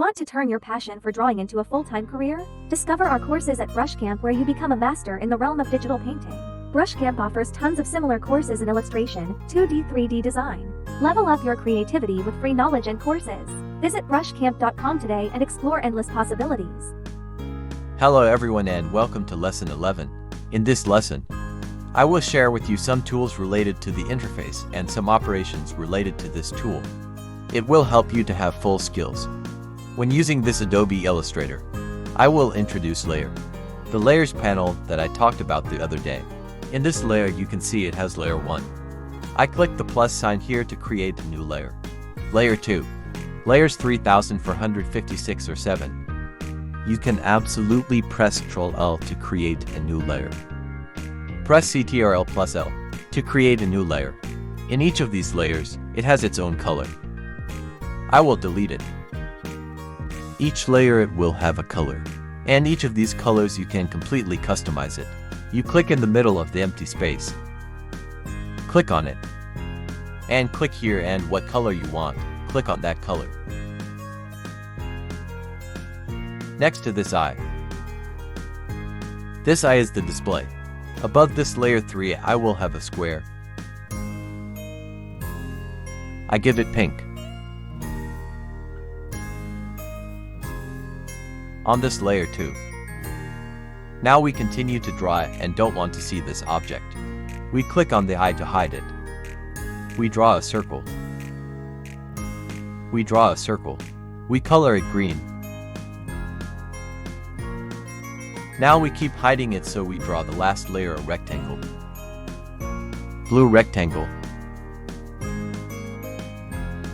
Want to turn your passion for drawing into a full-time career? Discover our courses at Brushcamp where you become a master in the realm of digital painting. Brushcamp offers tons of similar courses in illustration, 2D, 3D design. Level up your creativity with free knowledge and courses. Visit brushcamp.com today and explore endless possibilities. Hello everyone and welcome to Lesson 11. In this lesson, I will share with you some tools related to the interface and some operations related to this tool. It will help you to have full skills. When using this Adobe Illustrator, I will introduce layer. The layers panel that I talked about the other day. In this layer you can see it has layer 1. I click the plus sign here to create a new layer. Layer 2. Layers 3456 or 7. You can absolutely press Ctrl-L to create a new layer. Press Ctrl+L to create a new layer. In each of these layers, it has its own color. I will delete it. Each layer it will have a color, and each of these colors you can completely customize it. You click in the middle of the empty space. Click on it. And click here and what color you want. Click on that color. Next to this eye. This eye is the display. Above this layer 3 I will have a square. I give it pink. On this layer 2. Now we continue to draw and don't want to see this object. We click on the eye to hide it. We draw a circle. We draw a circle. We color it green. Now we keep hiding it, so we draw the last layer a rectangle. Blue rectangle.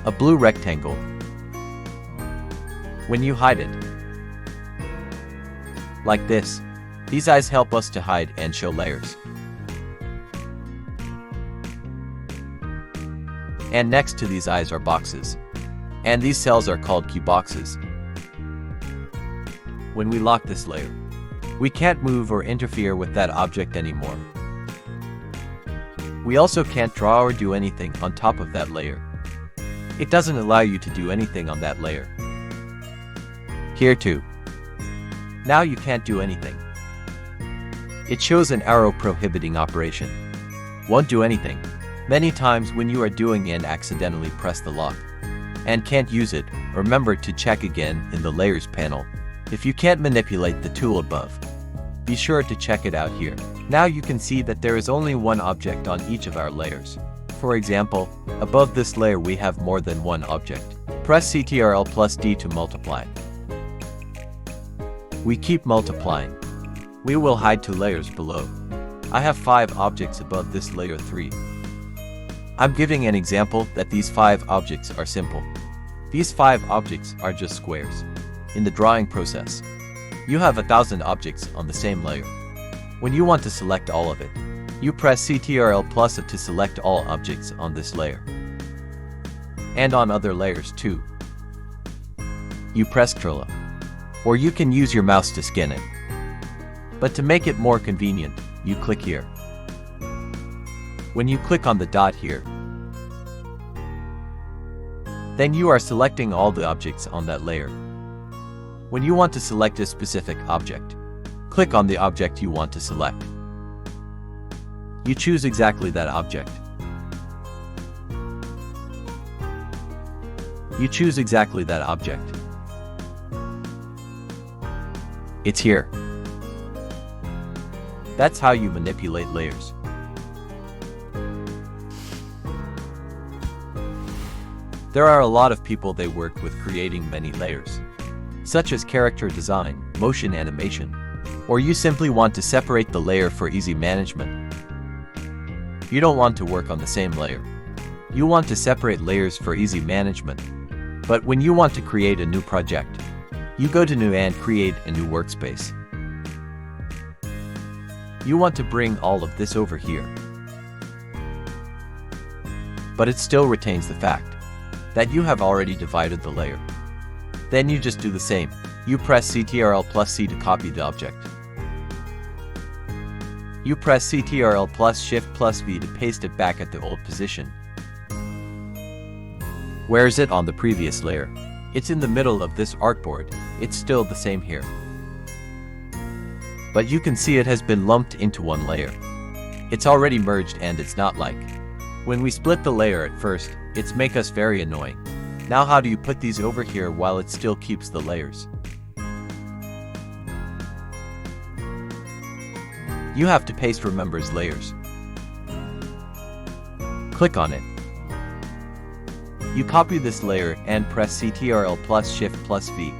A blue rectangle. When you hide it, like this, these eyes help us to hide and show layers. And next to these eyes are boxes. And these cells are called key boxes. When we lock this layer, we can't move or interfere with that object anymore. We also can't draw or do anything on top of that layer. It doesn't allow you to do anything on that layer. Here too. Now you can't do anything. It shows an arrow prohibiting operation. Won't do anything. Many times when you are doing and accidentally press the lock and can't use it, remember to check again in the layers panel. If you can't manipulate the tool above, be sure to check it out here. Now you can see that there is only one object on each of our layers. For example, above this layer we have more than one object. Press Ctrl+D to multiply. We keep multiplying. We will hide 2 layers below. I have 5 objects above this layer 3. I'm giving an example that these 5 objects are simple. These 5 objects are just squares. In the drawing process, you have 1,000 objects on the same layer. When you want to select all of it, you press Ctrl+A to select all objects on this layer. And on other layers too. You press Ctrl+A. Or you can use your mouse to scan it. But to make it more convenient, you click here. When you click on the dot here, then you are selecting all the objects on that layer. When you want to select a specific object, click on the object you want to select. You choose exactly that object. You choose exactly that object. It's here. That's how you manipulate layers. There are a lot of people they work with creating many layers, such as character design, motion animation, or you simply want to separate the layer for easy management. You don't want to work on the same layer. You want to separate layers for easy management. But when you want to create a new project, you go to New and create a new workspace. You want to bring all of this over here. But it still retains the fact that you have already divided the layer. Then you just do the same. You press Ctrl+C to copy the object. You press Ctrl+Shift+V to paste it back at the old position. Where is it on the previous layer? It's in the middle of this artboard. It's still the same here. But you can see it has been lumped into one layer. It's already merged and it's not like. When we split the layer at first, it's make us very annoying. Now how do you put these over here while it still keeps the layers? You have to paste remembers layers. Click on it. You copy this layer and press Ctrl+Shift+V.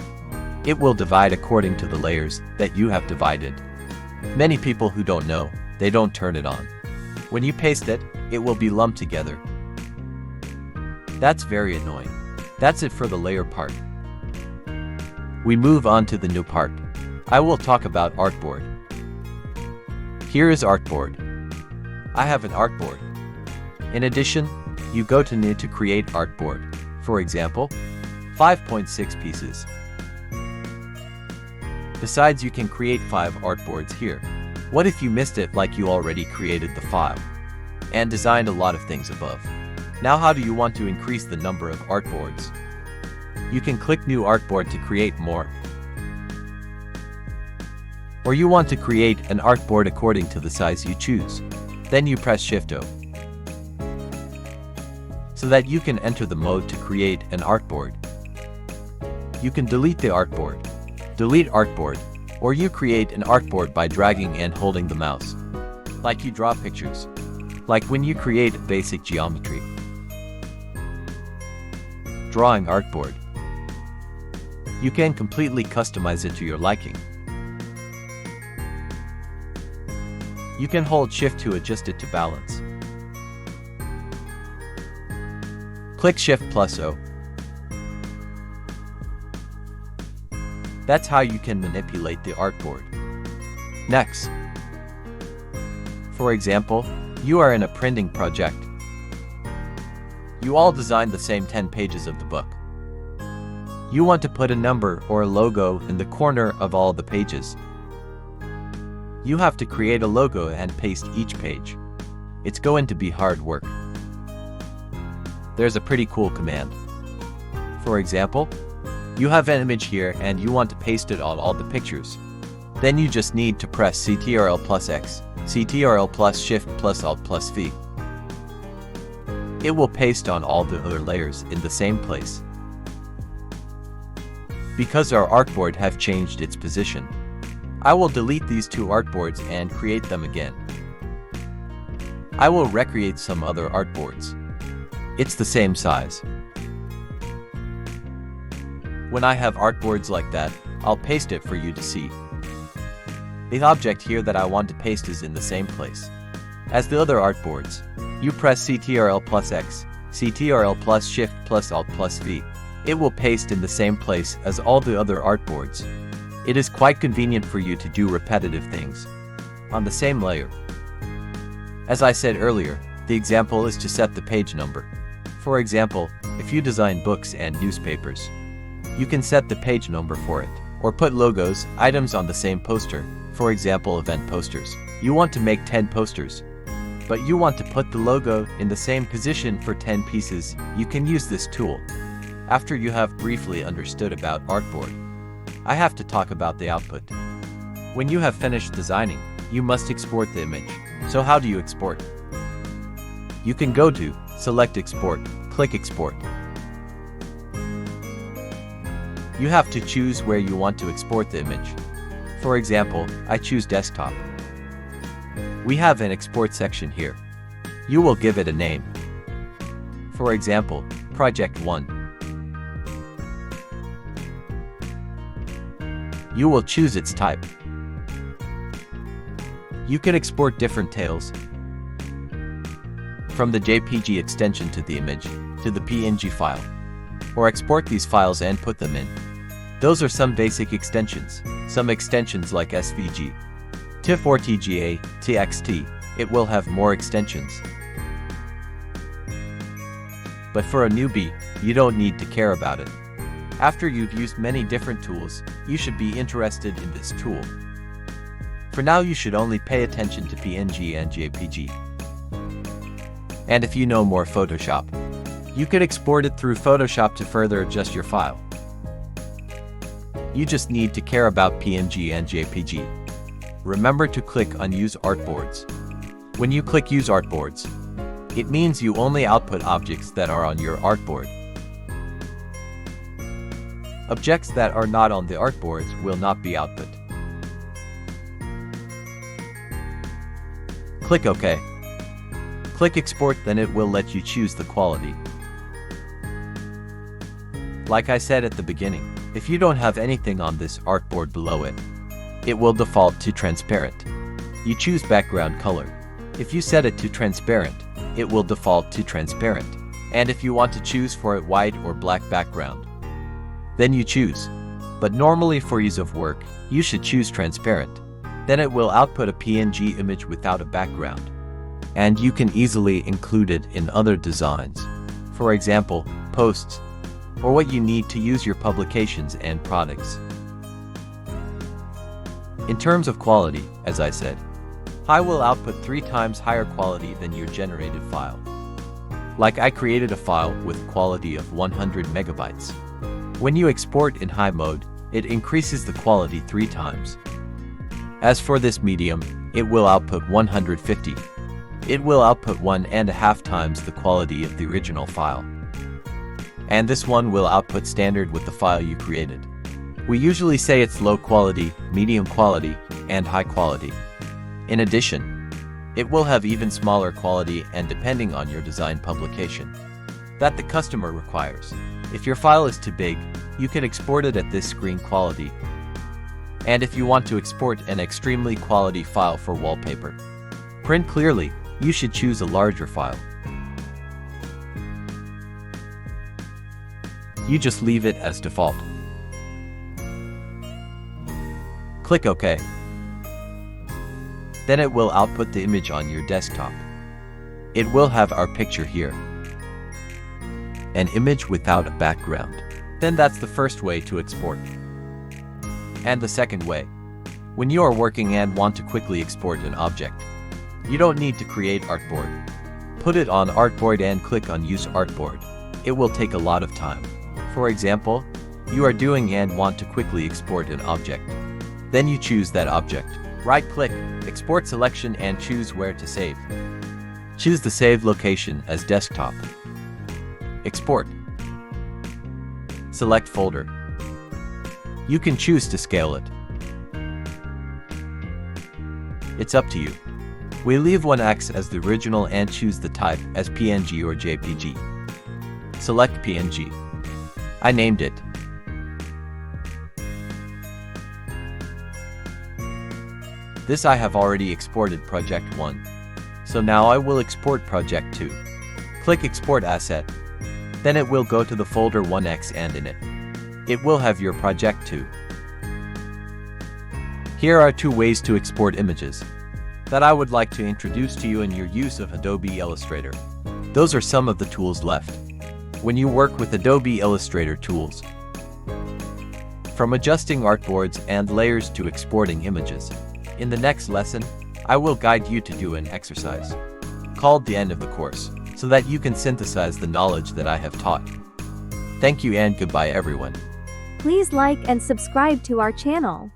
It will divide according to the layers that you have divided. Many people who don't know, they don't turn it on. When you paste it, it will be lumped together. That's very annoying. That's it for the layer part. We move on to the new part. I will talk about artboard. Here is artboard. I have an artboard. In addition, you go to New to create artboard. For example, 5.6 pieces. Besides, you can create 5 artboards here. What if you missed it like you already created the file and designed a lot of things above? Now how do you want to increase the number of artboards? You can click New Artboard to create more. Or you want to create an artboard according to the size you choose. Then you press Shift-O. So that you can enter the mode to create an artboard. You can delete the artboard. Delete artboard. Or you create an artboard by dragging and holding the mouse. Like you draw pictures. Like when you create basic geometry. Drawing artboard. You can completely customize it to your liking. You can hold Shift to adjust it to balance. Click Shift+O. That's how you can manipulate the artboard. Next. For example, you are in a printing project. You all designed the same 10 pages of the book. You want to put a number or a logo in the corner of all the pages. You have to create a logo and paste each page. It's going to be hard work. There's a pretty cool command. For example, you have an image here and you want to paste it on all the pictures. Then you just need to press Ctrl+X, Ctrl+Shift+Alt+V. It will paste on all the other layers in the same place. Because our artboard have changed its position, I will delete these 2 artboards and create them again. I will recreate some other artboards. It's the same size. When I have artboards like that, I'll paste it for you to see. The object here that I want to paste is in the same place as the other artboards. You press Ctrl+X, Ctrl+Shift+Alt+V. It will paste in the same place as all the other artboards. It is quite convenient for you to do repetitive things on the same layer. As I said earlier, the example is to set the page number. For example, if you design books and newspapers, you can set the page number for it, or put logos, items on the same poster. For example, event posters. You want to make 10 posters, but you want to put the logo in the same position for 10 pieces. You can use this tool. After you have briefly understood about artboard, I have to talk about the output. When you have finished designing, you must export the image. So how do you export? You can go to Select Export, click Export. You have to choose where you want to export the image. For example, I choose desktop. We have an export section here. You will give it a name. For example, Project 1. You will choose its type. You can export different tales, from the JPG extension to the image, to the PNG file, or export these files and put them in. Those are some basic extensions. Some extensions like SVG, TIFF or TGA, TXT, it will have more extensions. But for a newbie, you don't need to care about it. After you've used many different tools, you should be interested in this tool. For now, you should only pay attention to PNG and JPG. And if you know more Photoshop, you could export it through Photoshop to further adjust your file. You just need to care about PNG and JPG. Remember to click on Use Artboards. When you click Use Artboards, it means you only output objects that are on your artboard. Objects that are not on the artboards will not be output. Click OK. Click Export, then it will let you choose the quality. Like I said at the beginning, if you don't have anything on this artboard below it, it will default to transparent. You choose background color. If you set it to transparent, it will default to transparent. And if you want to choose for it white or black background, then you choose. But normally for ease of work, you should choose transparent. Then it will output a PNG image without a background. And you can easily include it in other designs. For example, posts, or what you need to use your publications and products. In terms of quality, as I said, I will output 3 times higher quality than your generated file. Like I created a file with quality of 100 megabytes. When you export in high mode, it increases the quality 3 times. As for this medium, it will output 150. It will output 1.5 times the quality of the original file. And this one will output standard with the file you created. We usually say it's low quality, medium quality, and high quality. In addition, it will have even smaller quality and depending on your design publication that the customer requires. If your file is too big, you can export it at this screen quality. And if you want to export an extremely quality file for wallpaper, print clearly, you should choose a larger file. You just leave it as default. Click OK. Then it will output the image on your desktop. It will have our picture here. An image without a background. Then that's the first way to export. And the second way, when you are working and want to quickly export an object, you don't need to create artboard. Put it on artboard and click on Use Artboard. It will take a lot of time. For example, you are doing and want to quickly export an object. Then you choose that object. Right-click, Export Selection and choose where to save. Choose the save location as desktop. Export. Select folder. You can choose to scale it. It's up to you. We leave 1x as the original and choose the type as PNG or JPG. Select PNG. I named it. This I have already exported project 1. So now I will export project 2. Click Export Asset. Then it will go to the folder 1x and in it, it will have your project 2. Here are 2 ways to export images that I would like to introduce to you in your use of Adobe Illustrator. Those are some of the tools left when you work with Adobe Illustrator tools. From adjusting artboards and layers to exporting images. In the next lesson, I will guide you to do an exercise called the end of the course, so that you can synthesize the knowledge that I have taught. Thank you and goodbye everyone. Please like and subscribe to our channel.